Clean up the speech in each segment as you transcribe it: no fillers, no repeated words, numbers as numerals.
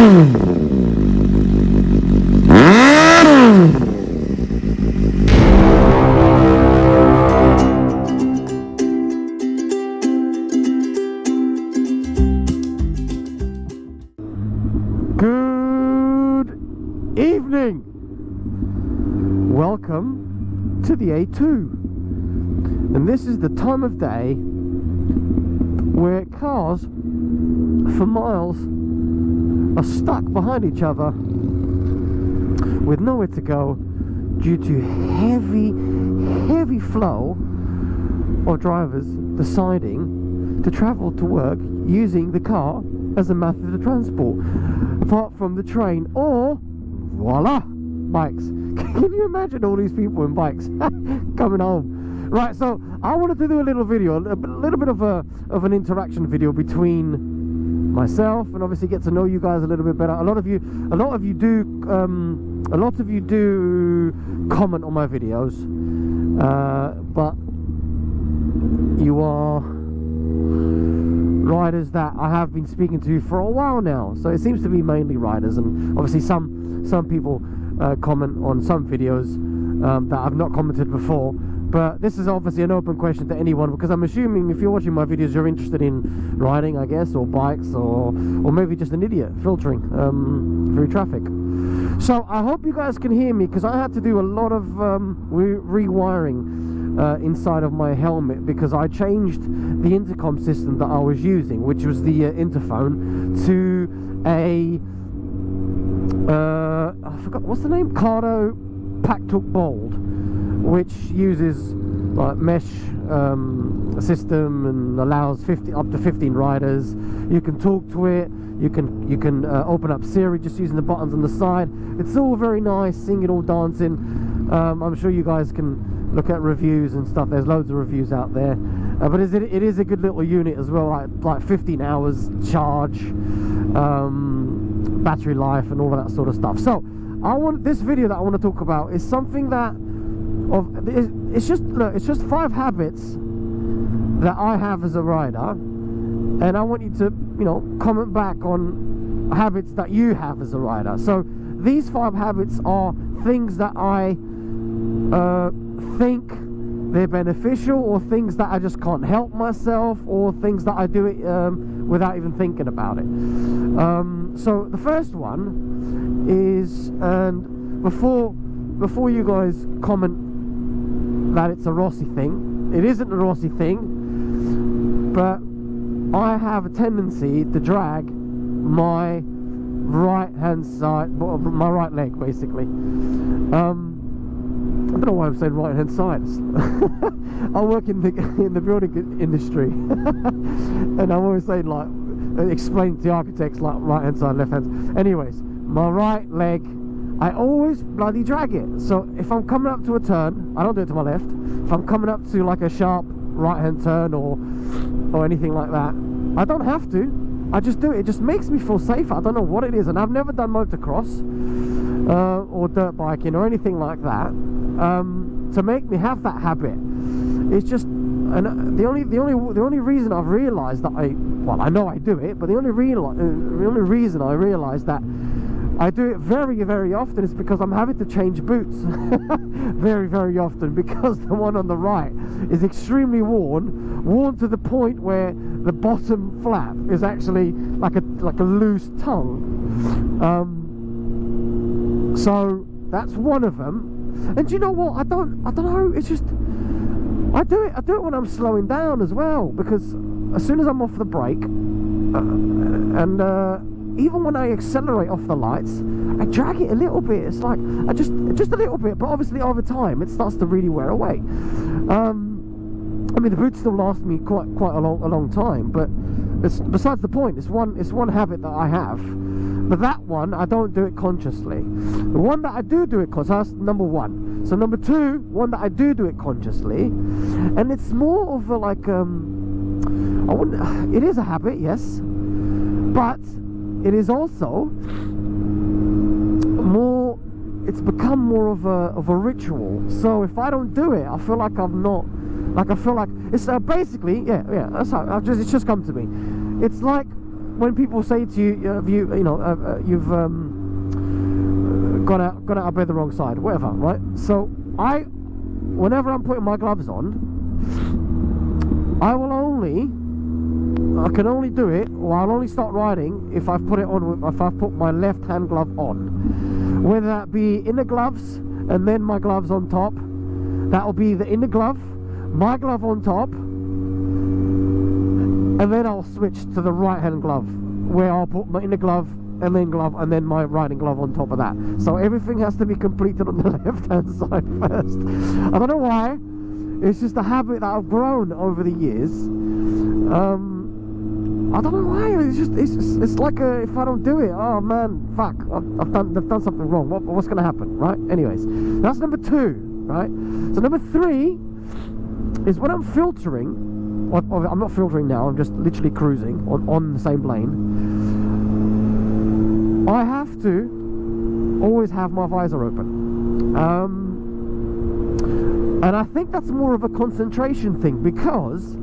Good evening. Welcome to the A2. And this is the time of day where cars for miles are stuck behind each other with nowhere to go due to heavy flow of drivers deciding to travel to work using the car as a method of transport, apart from the train or, voila, bikes. Can you imagine all these people in bikes coming home? Right, so I wanted to do a little video, a little bit of an interaction video between myself and obviously get to know you guys a little bit better. A lot of you do comment on my videos, but you are riders that I have been speaking to for a while now, so it seems to be mainly riders, and obviously some people comment on some videos that I've not commented before. But this is obviously an open question to anyone, because I'm assuming if you're watching my videos you're interested in riding, I guess, or bikes, or maybe just an idiot filtering through traffic. So I hope you guys can hear me, because I had to do a lot of rewiring inside of my helmet, because I changed the intercom system that I was using, which was the interphone, to a I forgot what's the name, Cardo Pactalk Bold, which uses like mesh system and allows up to 15 riders. You can talk to it. You can open up Siri just using the buttons on the side. It's all very nice, singing, all dancing. I'm sure you guys can look at reviews and stuff. There's loads of reviews out there, but it is a good little unit as well. Like 15 hours charge, battery life, and all of that sort of stuff. So this video that I want to talk about is something that it's just 5 habits that I have as a rider, and I want you to comment back on habits that you have as a rider. So these 5 habits are things that I think they're beneficial, or things that I just can't help myself, or things that I do it without even thinking about it. So the first one is, and before you guys comment that it's a Rossi thing, it isn't a Rossi thing, but I have a tendency to drag my right hand side, my right leg basically. I don't know why I'm saying right hand side. I work in the building industry and I'm always saying, like, explain to the architects like right hand side, left hand. Anyways, my right leg, I always bloody drag it. So if I'm coming up to a turn, I don't do it to my left. If I'm coming up to like a sharp right hand turn or anything like that, I don't have to, I just do it. It just makes me feel safer. I don't know what it is, and I've never done motocross or dirt biking or anything like that to make me have that habit. It's just, and the only reason I've realised that I know I do it, but the only reason I realised that I do it very, very often is because I'm having to change boots very, very often, because the one on the right is extremely worn to the point where the bottom flap is actually like a loose tongue. So that's one of them. And you know what? I don't know. It's just I do it when I'm slowing down as well, because as soon as I'm off the brake and even when I accelerate off the lights, I drag it a little bit. It's like just a little bit, but obviously over time it starts to really wear away. I mean, the boots still last me quite a long time, but it's besides the point. It's one habit that I have, but that one I don't do it consciously. The one that I do it consciously, that's number one. So number two, one that I do it consciously, and it's more of a like it is a habit, yes, but it is also more, it's become more of a ritual. So if I don't do it, I feel like I'm not, like I feel like it's basically, yeah, that's how it's just come to me. It's like when people say to you, you've got out of bed the wrong side, whatever, right? So whenever I'm putting my gloves on, I can only do it, or I'll only start riding if I've put my left hand glove on, whether that be inner gloves and then my gloves on top. That'll be the inner glove, my glove on top, and then I'll switch to the right hand glove, where I'll put my inner glove and then my riding glove on top of that. So everything has to be completed on the left hand side first. I don't know why. It's just a habit that I've grown over the years. I don't know why. It's like if I don't do it, oh man, fuck, I've done something wrong. What's going to happen, right? Anyways, that's number 2, right? So number 3 is when I'm filtering. I'm not filtering now. I'm just literally cruising on the same lane. I have to always have my visor open. And I think that's more of a concentration thing, because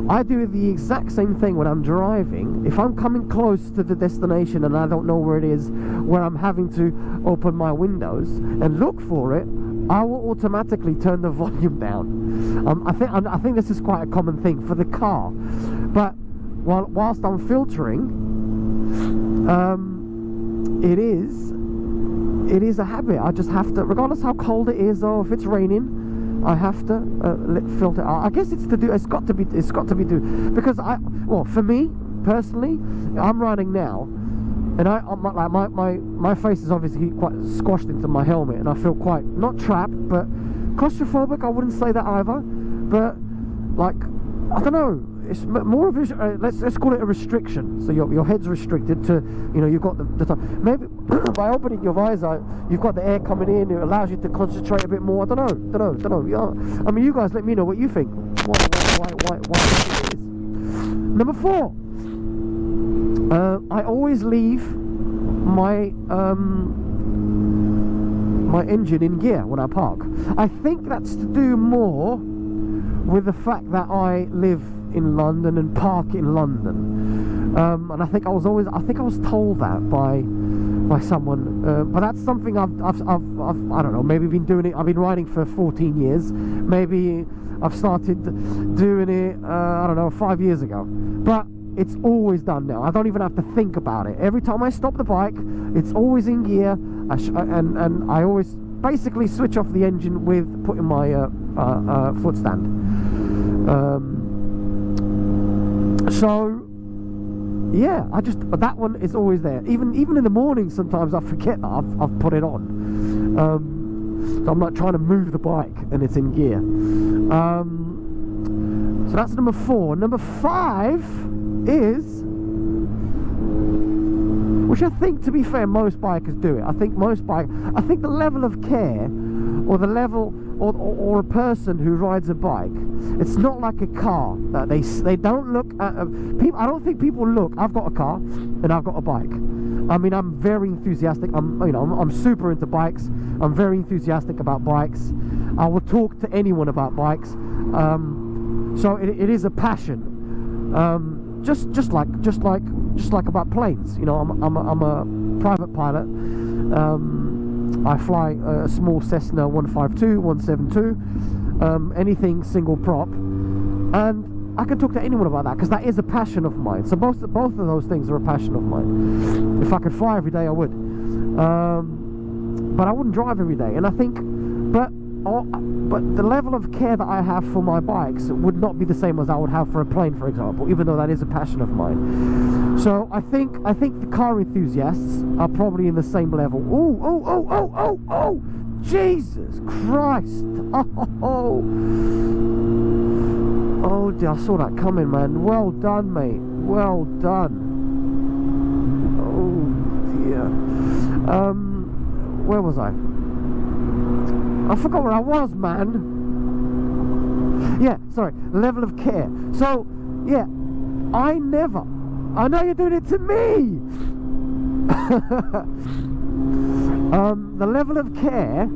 I do the exact same thing when I'm driving. If I'm coming close to the destination and I don't know where it is, where I'm having to open my windows and look for it, I will automatically turn the volume down. I think this is quite a common thing for the car. But whilst I'm filtering, it is a habit. I just have to, regardless how cold it is or if it's raining, I have to filter. I guess it's got to be do, because for me personally, I'm riding now, and my face is obviously quite squashed into my helmet, and I feel quite, not trapped, but claustrophobic. I wouldn't say that either, but like, I don't know. It's more of a let's call it a restriction. So your head's restricted to, you've got the top. Maybe by opening your visor, you've got the air coming in. It allows you to concentrate a bit more. I don't know. Yeah. I mean, you guys let me know what you think. Why it is. Number 4. I always leave my my engine in gear when I park. I think that's to do more with the fact that I live in London and park in London, and I think I was told that by someone, but that's something I've I don't know, maybe been doing it. I've been riding for 14 years. Maybe I've started doing it I don't know, 5 years ago, but it's always done now. I don't even have to think about it. Every time I stop the bike, it's always in gear, and I always basically switch off the engine with putting my foot stand. So yeah, that one is always there. Even in the morning, sometimes I forget that I've put it on. So I'm like trying to move the bike and it's in gear. So that's number 4. Number 5 is, which I think, to be fair, most bikers do it. I think the level of care, or the level, or a person who rides a bike, it's not like a car that they don't look at people. I don't think people look. I've got a car and I've got a bike. I mean, I'm very enthusiastic. I'm super into bikes. I'm very enthusiastic about bikes. I will talk to anyone about bikes. So it is a passion. Just like about planes. I'm a private pilot. I fly a small Cessna 152, 172, anything single prop, and I can talk to anyone about that, because that is a passion of mine. So both of those things are a passion of mine. If I could fly every day, I would, but I wouldn't drive every day. And I think, but the level of care that I have for my bikes would not be the same as I would have for a plane, for example, even though that is a passion of mine. So I think the car enthusiasts are probably in the same level. Oh, Jesus Christ. Oh dear, I saw that coming, man. Well done, mate. Well done. Oh dear. Where was I? I forgot where I was, man. Yeah, sorry. Level of care. So, yeah, I know you're doing it to me. The level of care.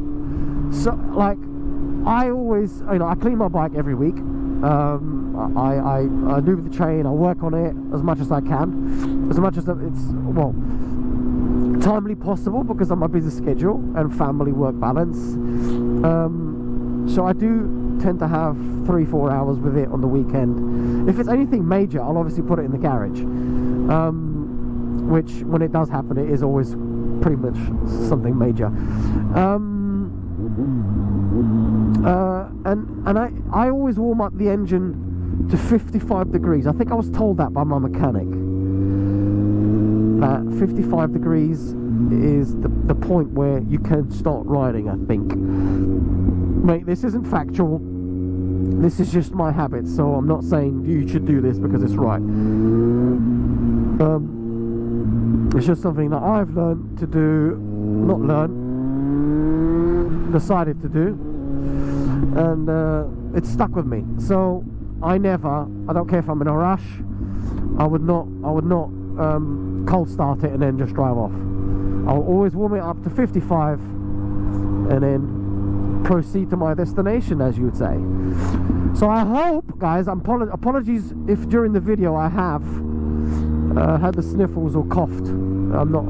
So, like, I always, I clean my bike every week. I do the chain. I work on it as much as I can. as much as it's, well, timely possible because of my busy schedule and family work balance. So I do tend to have 3-4 hours with it on the weekend. If it's anything major, I'll obviously put it in the garage, which when it does happen, it is always pretty much something major. And I always warm up the engine to 55 degrees. I think I was told that by my mechanic, that 55 degrees is the point where you can start riding, I think. Mate, this isn't factual, this is just my habit, so I'm not saying you should do this because it's right. It's just something that I've learned to do, not learned, decided to do, and it's stuck with me. So I don't care if I'm in a rush, I would not cold start it and then just drive off. I'll always warm it up to 55 and then proceed to my destination, as you would say. So I hope, guys, apologies if during the video I have had the sniffles or coughed. I'm not,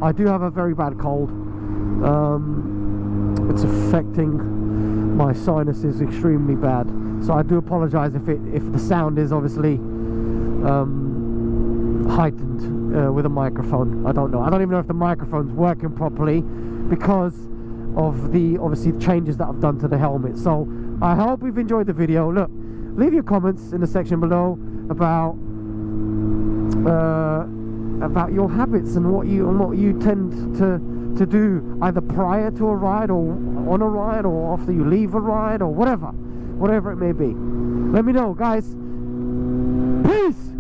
I do have a very bad cold. It's affecting my sinuses extremely bad, so I do apologize if the sound is obviously heightened with a microphone. I don't even know if the microphone's working properly because of the obviously changes that I've done to the helmet. So I hope you've enjoyed the video. Look, leave your comments in the section below about your habits and what you tend to do either prior to a ride or on a ride or after you leave a ride or whatever it may be. Let me know, guys. Peace.